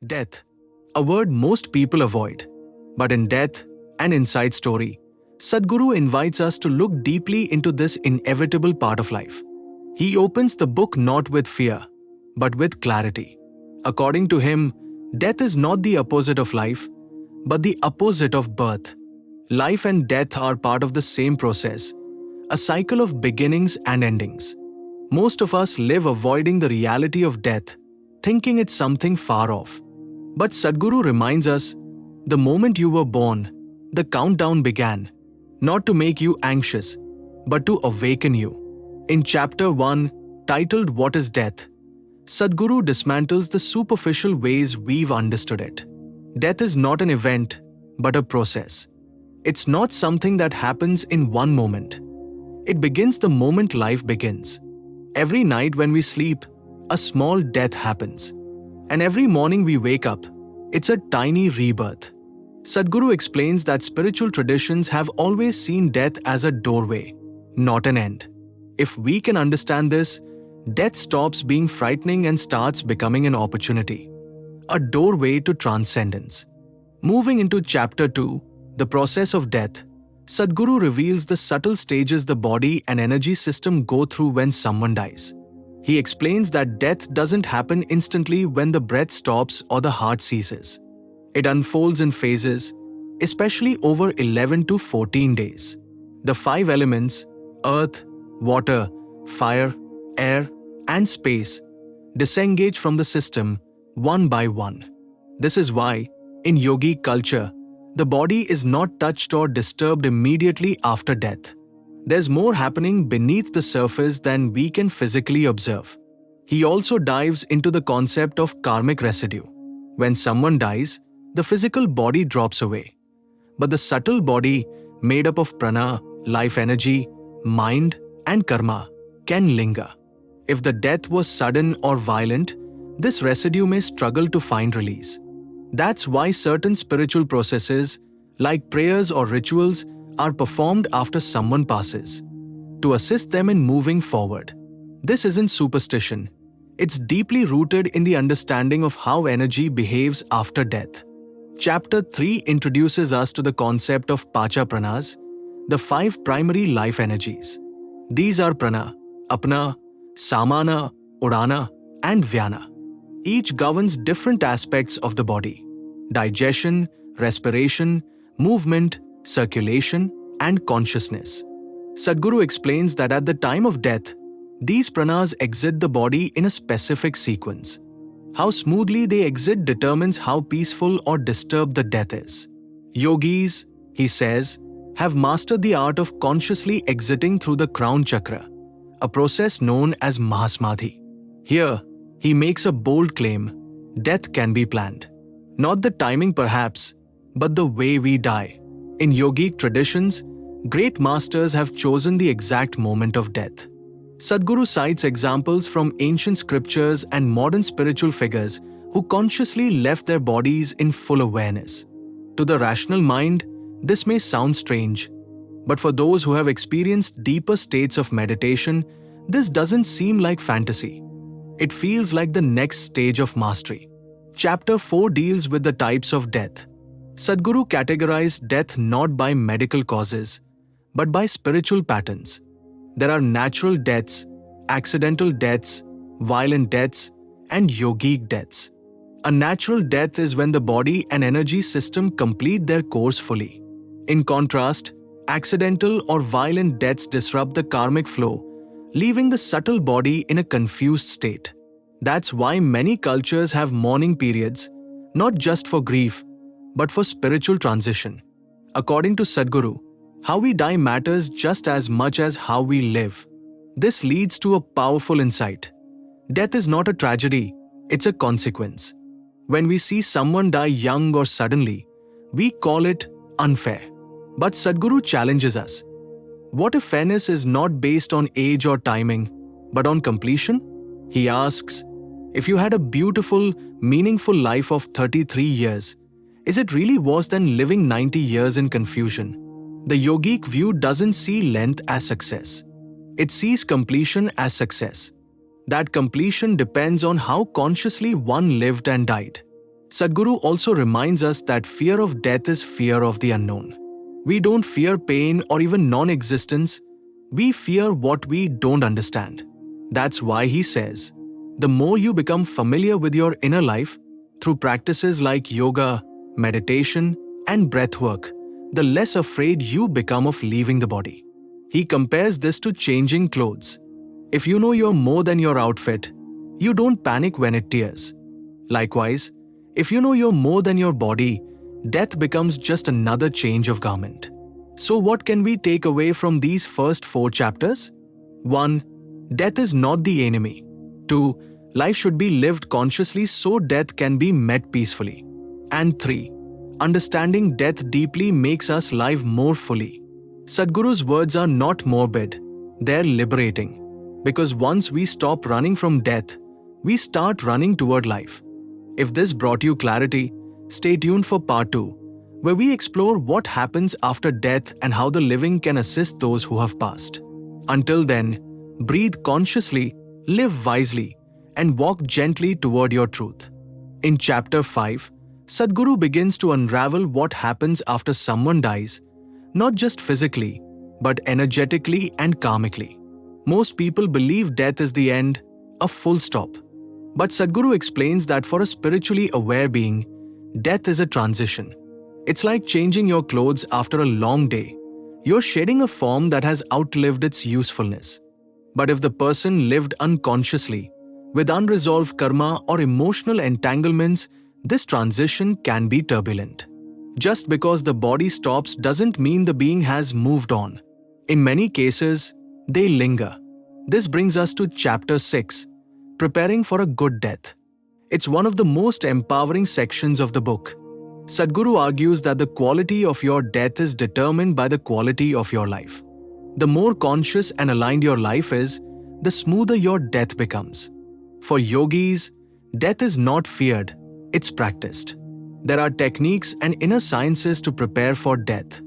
Death, a word most people avoid. But in Death, an Inside Story, Sadhguru invites us to look deeply into this inevitable part of life. He opens the book not with fear, but with clarity. According to him, death is not the opposite of life, but the opposite of birth. Life and death are part of the same process, a cycle of beginnings and endings. Most of us live avoiding the reality of death, thinking it's something far off. But Sadhguru reminds us, the moment you were born, the countdown began, not to make you anxious, but to awaken you. In chapter 1, titled What is Death?, Sadhguru dismantles the superficial ways we've understood it. Death is not an event, but a process. It's not something that happens in one moment. It begins the moment life begins. Every night when we sleep, a small death happens. And every morning we wake up, it's a tiny rebirth. Sadhguru explains that spiritual traditions have always seen death as a doorway, not an end. If we can understand this, death stops being frightening and starts becoming an opportunity, a doorway to transcendence. Moving into chapter 2, the process of death, Sadhguru reveals the subtle stages the body and energy system go through when someone dies. He explains that death doesn't happen instantly when the breath stops or the heart ceases. It unfolds in phases, especially over 11 to 14 days. The 5 elements, earth, water, fire, air, and space, disengage from the system one by one. This is why, in yogic culture, the body is not touched or disturbed immediately after death. There's more happening beneath the surface than we can physically observe. He also dives into the concept of karmic residue. When someone dies, the physical body drops away. But the subtle body, made up of prana, life energy, mind, and karma, can linger. If the death was sudden or violent, this residue may struggle to find release. That's why certain spiritual processes, like prayers or rituals, are performed after someone passes, to assist them in moving forward. This isn't superstition. It's deeply rooted in the understanding of how energy behaves after death. Chapter 3 introduces us to the concept of Pacha Pranas, the 5 primary life energies. These are prana, apna, samana, udana, and vyana. Each governs different aspects of the body: digestion, respiration, movement, circulation, and consciousness. Sadhguru explains that at the time of death, these pranas exit the body in a specific sequence. How smoothly they exit determines how peaceful or disturbed the death is. Yogis, he says, have mastered the art of consciously exiting through the crown chakra, a process known as Mahasamadhi. Here, he makes a bold claim: death can be planned. Not the timing perhaps, but the way we die. In yogic traditions, great masters have chosen the exact moment of death. Sadhguru cites examples from ancient scriptures and modern spiritual figures who consciously left their bodies in full awareness. To the rational mind, this may sound strange, but for those who have experienced deeper states of meditation, this doesn't seem like fantasy. It feels like the next stage of mastery. Chapter 4 deals with the types of death. Sadhguru categorized death not by medical causes, but by spiritual patterns. There are natural deaths, accidental deaths, violent deaths, and yogic deaths. A natural death is when the body and energy system complete their course fully. In contrast, accidental or violent deaths disrupt the karmic flow, leaving the subtle body in a confused state. That's why many cultures have mourning periods, not just for grief, but for spiritual transition. According to Sadhguru, how we die matters just as much as how we live. This leads to a powerful insight. Death is not a tragedy, it's a consequence. When we see someone die young or suddenly, we call it unfair. But Sadhguru challenges us. What if fairness is not based on age or timing, but on completion? He asks, if you had a beautiful, meaningful life of 33 years, is it really worse than living 90 years in confusion? The yogic view doesn't see length as success. It sees completion as success. That completion depends on how consciously one lived and died. Sadhguru also reminds us that fear of death is fear of the unknown. We don't fear pain or even non-existence, we fear what we don't understand. That's why he says, the more you become familiar with your inner life, through practices like yoga, meditation, and breathwork, the less afraid you become of leaving the body. He compares this to changing clothes. If you know you're more than your outfit, you don't panic when it tears. Likewise, if you know you're more than your body, death becomes just another change of garment. So what can we take away from these first 4 chapters? 1. Death is not the enemy. 2. Life should be lived consciously so death can be met peacefully. And 3. Understanding death deeply makes us live more fully. Sadhguru's words are not morbid, they're liberating. Because once we stop running from death, we start running toward life. If this brought you clarity, stay tuned for part 2, where we explore what happens after death and how the living can assist those who have passed. Until then, breathe consciously, live wisely, and walk gently toward your truth. In chapter 5, Sadhguru begins to unravel what happens after someone dies, not just physically, but energetically and karmically. Most people believe death is the end, a full stop. But Sadhguru explains that for a spiritually aware being, death is a transition. It's like changing your clothes after a long day. You're shedding a form that has outlived its usefulness. But if the person lived unconsciously, with unresolved karma or emotional entanglements, this transition can be turbulent. Just because the body stops doesn't mean the being has moved on. In many cases, they linger. This brings us to chapter 6, Preparing for a Good Death. It's one of the most empowering sections of the book. Sadhguru argues that the quality of your death is determined by the quality of your life. The more conscious and aligned your life is, the smoother your death becomes. For yogis, death is not feared, it's practiced. There are techniques and inner sciences to prepare for death.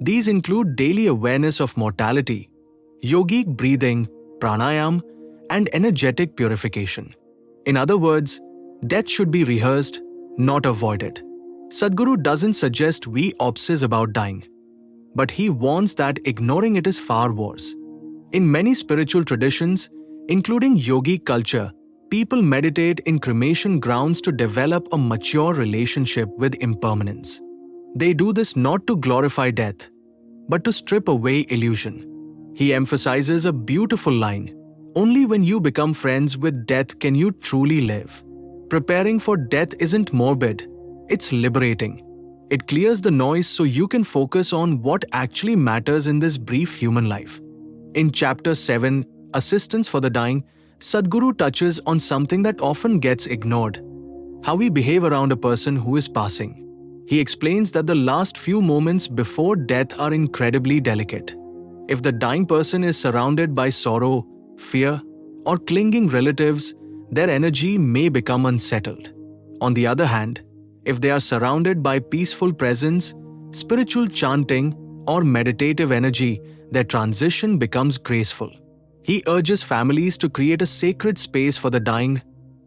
These include daily awareness of mortality, yogic breathing, pranayam, and energetic purification. In other words, death should be rehearsed, not avoided. Sadhguru doesn't suggest we obsess about dying, but he warns that ignoring it is far worse. In many spiritual traditions, including yogic culture, people meditate in cremation grounds to develop a mature relationship with impermanence. They do this not to glorify death, but to strip away illusion. He emphasizes a beautiful line: only when you become friends with death can you truly live. Preparing for death isn't morbid, it's liberating. It clears the noise so you can focus on what actually matters in this brief human life. In chapter 7, Assistance for the Dying, Sadhguru touches on something that often gets ignored: how we behave around a person who is passing. He explains that the last few moments before death are incredibly delicate. If the dying person is surrounded by sorrow, fear, or clinging relatives, their energy may become unsettled. On the other hand, if they are surrounded by peaceful presence, spiritual chanting, or meditative energy, their transition becomes graceful. He urges families to create a sacred space for the dying,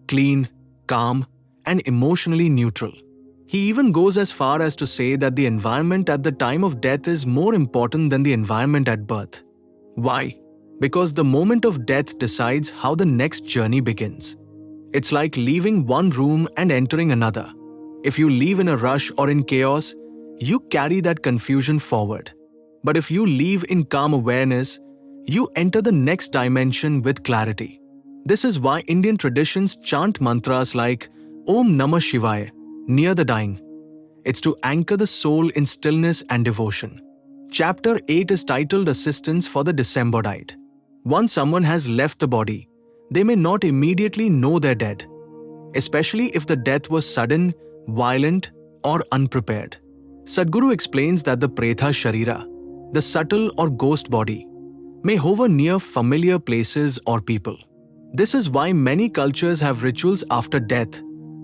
clean, calm, and emotionally neutral. He even goes as far as to say that the environment at the time of death is more important than the environment at birth. Why? Because the moment of death decides how the next journey begins. It's like leaving one room and entering another. If you leave in a rush or in chaos, you carry that confusion forward. But if you leave in calm awareness, you enter the next dimension with clarity. This is why Indian traditions chant mantras like Om Namah Shivaya near the dying. It's to anchor the soul in stillness and devotion. Chapter 8 is titled Assistance for the Disembodied. Once someone has left the body, they may not immediately know they're dead, especially if the death was sudden, violent, or unprepared. Sadhguru explains that the Pretha Sharira, the subtle or ghost body, may hover near familiar places or people. This is why many cultures have rituals after death,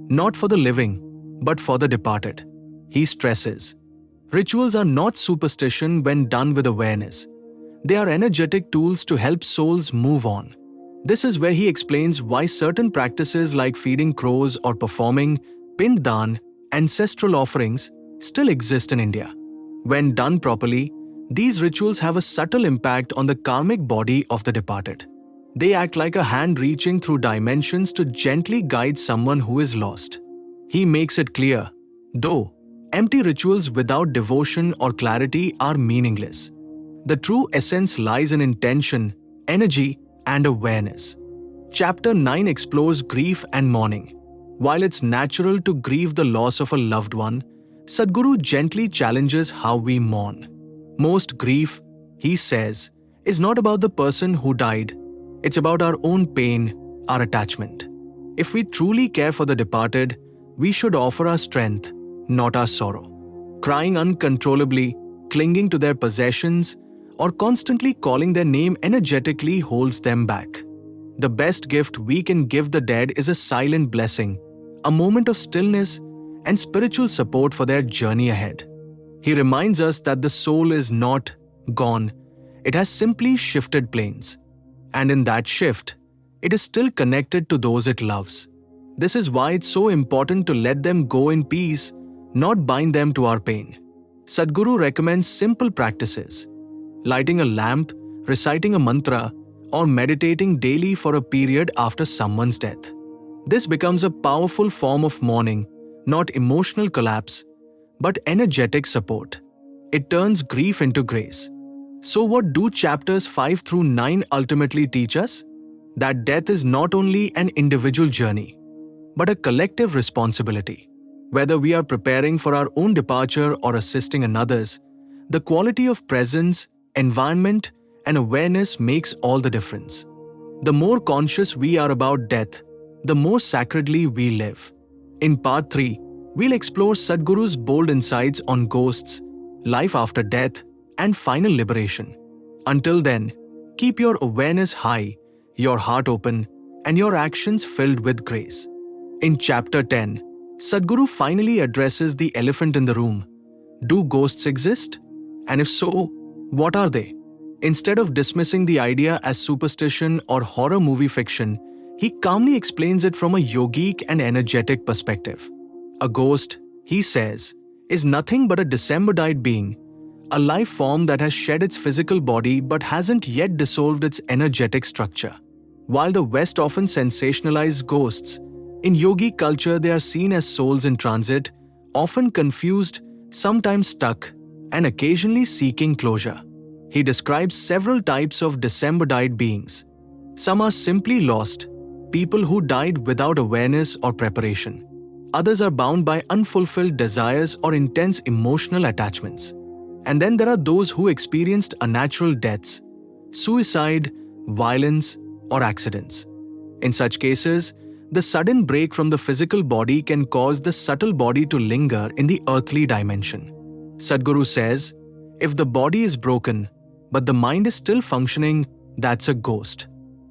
not for the living, but for the departed. He stresses, rituals are not superstition when done with awareness. They are energetic tools to help souls move on. This is where he explains why certain practices like feeding crows or performing Pinddan, ancestral offerings, still exist in India. When done properly, these rituals have a subtle impact on the karmic body of the departed. They act like a hand reaching through dimensions to gently guide someone who is lost. He makes it clear, though, empty rituals without devotion or clarity are meaningless. The true essence lies in intention, energy, and awareness. Chapter 9 explores grief and mourning. While it's natural to grieve the loss of a loved one, Sadhguru gently challenges how we mourn. Most grief, he says, is not about the person who died. It's about our own pain, our attachment. If we truly care for the departed, we should offer our strength, not our sorrow. Crying uncontrollably, clinging to their possessions, or constantly calling their name energetically holds them back. The best gift we can give the dead is a silent blessing, a moment of stillness, and spiritual support for their journey ahead. He reminds us that the soul is not gone, it has simply shifted planes. And in that shift, it is still connected to those it loves. This is why it's so important to let them go in peace, not bind them to our pain. Sadhguru recommends simple practices: lighting a lamp, reciting a mantra, or meditating daily for a period after someone's death. This becomes a powerful form of mourning, not emotional collapse, but energetic support. It turns grief into grace. So what do chapters 5 through 9 ultimately teach us? That death is not only an individual journey, but a collective responsibility. Whether we are preparing for our own departure or assisting another's, the quality of presence, environment, and awareness makes all the difference. The more conscious we are about death, the more sacredly we live. In part 3, we'll explore Sadhguru's bold insights on ghosts, life after death, and final liberation. Until then, keep your awareness high, your heart open, and your actions filled with grace. In chapter 10, Sadhguru finally addresses the elephant in the room. Do ghosts exist? And if so, what are they? Instead of dismissing the idea as superstition or horror movie fiction, he calmly explains it from a yogic and energetic perspective. A ghost, he says, is nothing but a disembodied being, a life form that has shed its physical body but hasn't yet dissolved its energetic structure. While the West often sensationalizes ghosts, in yogi culture they are seen as souls in transit, often confused, sometimes stuck, and occasionally seeking closure. He describes several types of disembodied beings. Some are simply lost, people who died without awareness or preparation. Others are bound by unfulfilled desires or intense emotional attachments. And then there are those who experienced unnatural deaths, suicide, violence, or accidents. In such cases, the sudden break from the physical body can cause the subtle body to linger in the earthly dimension. Sadhguru says, if the body is broken, but the mind is still functioning, that's a ghost.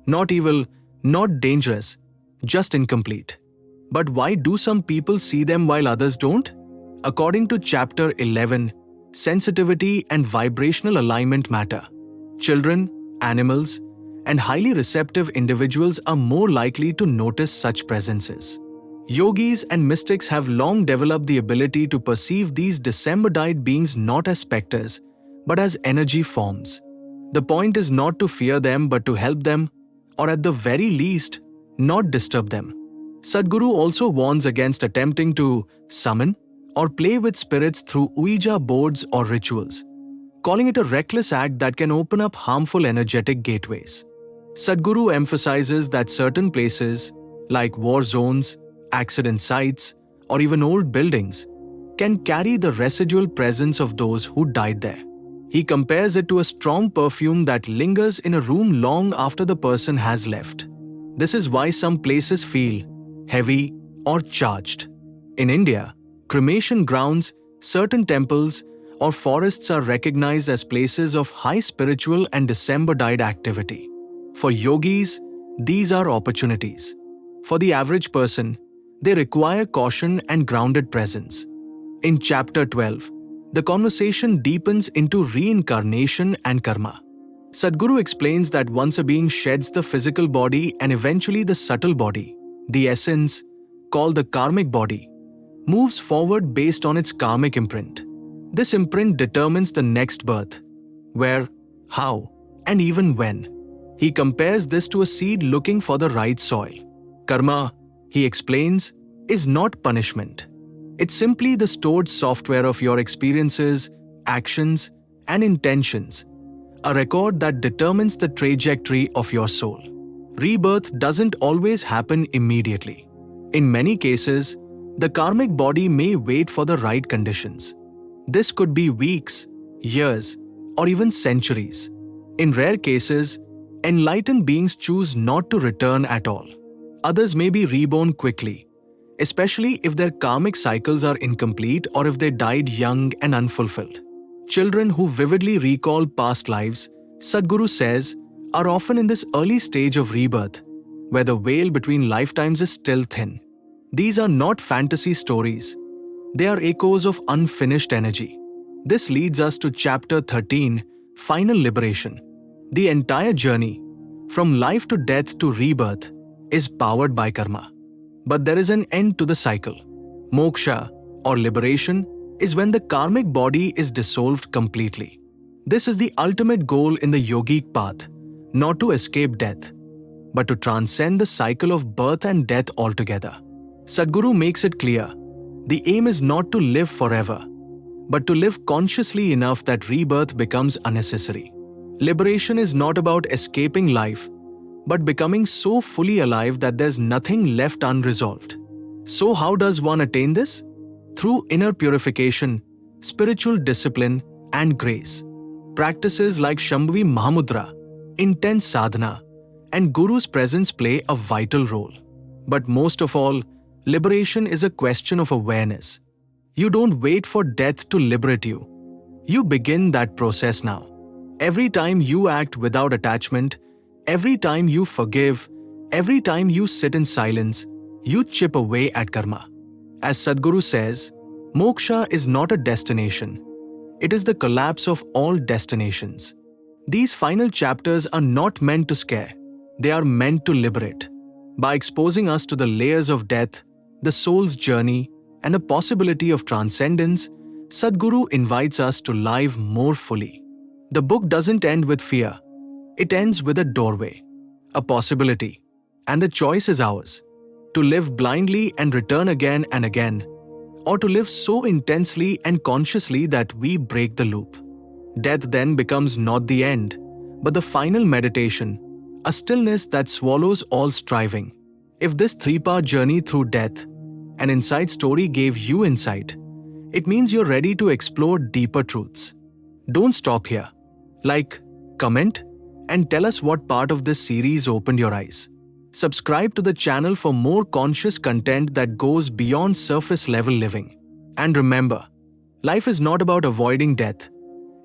Not evil, not dangerous, just incomplete. But why do some people see them while others don't? According to chapter 11, sensitivity and vibrational alignment matter. Children, animals, and highly receptive individuals are more likely to notice such presences. Yogis and mystics have long developed the ability to perceive these disembodied beings not as specters, but as energy forms. The point is not to fear them but to help them, or at the very least, not disturb them. Sadhguru also warns against attempting to summon or play with spirits through Ouija boards or rituals, calling it a reckless act that can open up harmful energetic gateways. Sadhguru emphasizes that certain places, like war zones, accident sites, or even old buildings, can carry the residual presence of those who died there. He compares it to a strong perfume that lingers in a room long after the person has left. This is why some places feel heavy or charged. In India, cremation grounds, certain temples, or forests are recognized as places of high spiritual and disembodied activity. For yogis, these are opportunities. For the average person, they require caution and grounded presence. In chapter 12, the conversation deepens into reincarnation and karma. Sadhguru explains that once a being sheds the physical body and eventually the subtle body, the essence, called the karmic body, moves forward based on its karmic imprint. This imprint determines the next birth, where, how, and even when. He compares this to a seed looking for the right soil. Karma, he explains, is not punishment. It's simply the stored software of your experiences, actions, and intentions, a record that determines the trajectory of your soul. Rebirth doesn't always happen immediately. In many cases, the karmic body may wait for the right conditions. This could be weeks, years, or even centuries. In rare cases, enlightened beings choose not to return at all. Others may be reborn quickly, especially if their karmic cycles are incomplete or if they died young and unfulfilled. Children who vividly recall past lives, Sadhguru says, are often in this early stage of rebirth, where the veil between lifetimes is still thin. These are not fantasy stories. They are echoes of unfinished energy. This leads us to Chapter 13, Final Liberation. The entire journey, from life to death to rebirth, is powered by karma. But there is an end to the cycle. Moksha, or liberation, is when the karmic body is dissolved completely. This is the ultimate goal in the yogic path, not to escape death, but to transcend the cycle of birth and death altogether. Sadhguru makes it clear, the aim is not to live forever, but to live consciously enough that rebirth becomes unnecessary. Liberation is not about escaping life, but becoming so fully alive that there's nothing left unresolved. So how does one attain this? Through inner purification, spiritual discipline, and grace. Practices like Shambhavi Mahamudra, intense sadhana, and Guru's presence play a vital role. But most of all, liberation is a question of awareness. You don't wait for death to liberate you. You begin that process now. Every time you act without attachment, every time you forgive, every time you sit in silence, you chip away at karma. As Sadhguru says, Moksha is not a destination. It is the collapse of all destinations. These final chapters are not meant to scare. They are meant to liberate. By exposing us to the layers of death, the soul's journey, and the possibility of transcendence, Sadhguru invites us to live more fully. The book doesn't end with fear. It ends with a doorway, a possibility, and the choice is ours: to live blindly and return again and again, or to live so intensely and consciously that we break the loop. Death then becomes not the end, but the final meditation, a stillness that swallows all striving. If this three-part journey through death, an inside story, gave you insight, it means you're ready to explore deeper truths. Don't stop here. Like, comment, and tell us what part of this series opened your eyes. Subscribe to the channel for more conscious content that goes beyond surface-level living. And remember, life is not about avoiding death.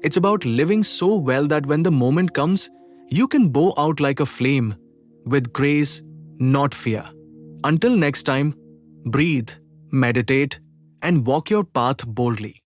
It's about living so well that when the moment comes, you can bow out like a flame, with grace, not fear. Until next time, breathe, meditate, and walk your path boldly.